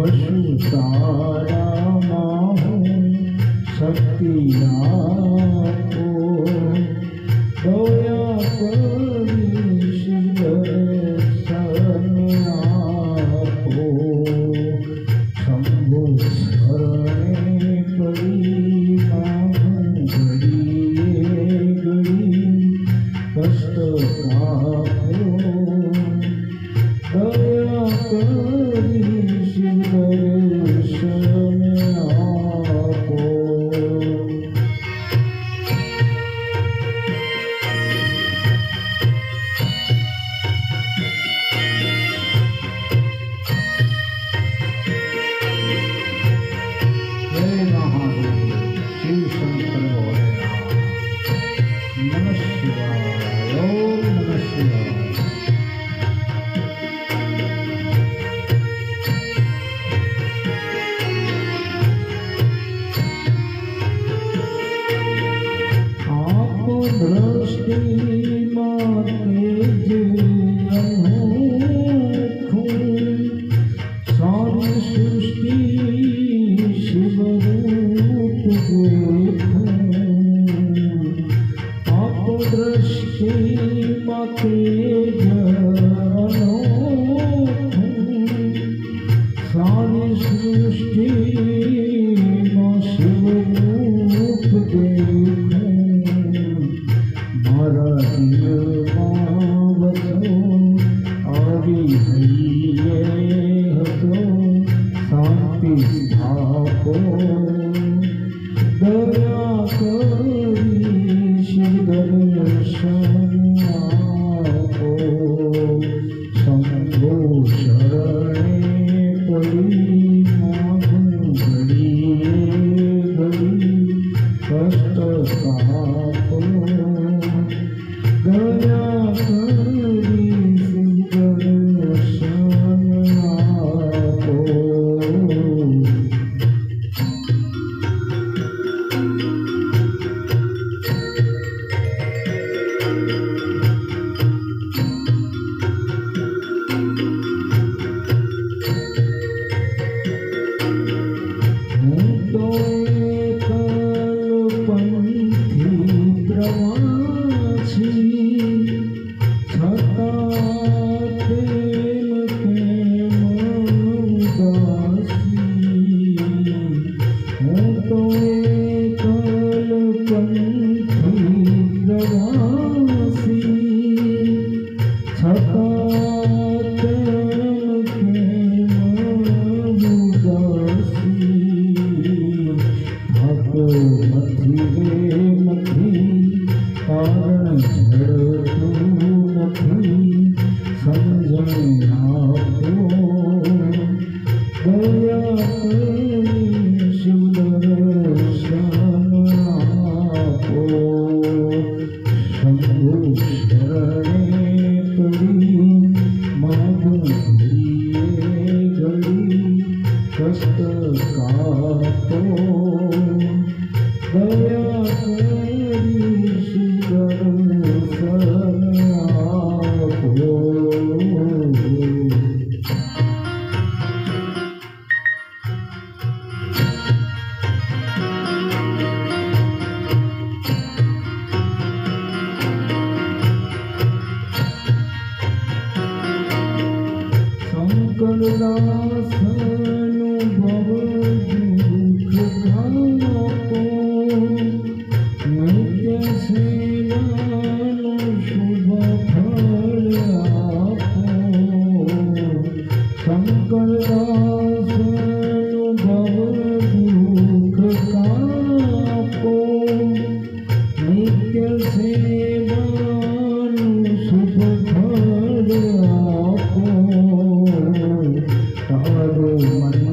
વસુ તારામાં હું શક્તિ આપો, દયા કરી દર્શન આપો, શંભુ શરણે પડી માગું ઘડીએ ઘડી કષ્ટ કાપો, દયા કરી દર્શન આપો. દ્રષ્ટિમાં તેજ અનોખું, સારી સૃષ્ટિ શિવરૂપ દેખું, આપ દ્રષ્ટિમાં તેજ અનોખું, સારી સૃષ્ટિમાં શિવરૂપ દેખું, મારા દિલમાં વસો આવી હૈયે હતો, શાંતિ સ્થાપો, દયા કરી દર્શન આપો, શંભુ શરણે પડી માગું ઘડીએ ઘડી કષ્ટ કાપો, દયા કરી દર્શન આપો. હું તો કલ્પંથી પ્રવાસી, છતાં પ્રેમ કેમ ઉદાસી, હું તો કલ્પંથી પ્રવાસી, છતાં પ્રેમ કેમ ઉદાસી, ભાગો નથી રે નથી, કારણ જડતું નથી, સમજણ આપો, દયા કરી દર્શન આપો, શંભુ શરણે પડી માગું ઘડીએ ઘડી કષ્ટ કાપો, દયા કરી દર્શન આપો. શંકરદાસનું ભવ દુઃખ કાપો, નિત્ય સેવાનું શુભ ફળ આપો, શંકરદાસનું ભવ દુઃખ કાપો, નિત્ય સેવાનું શુભ ફળ આપો, તારું મન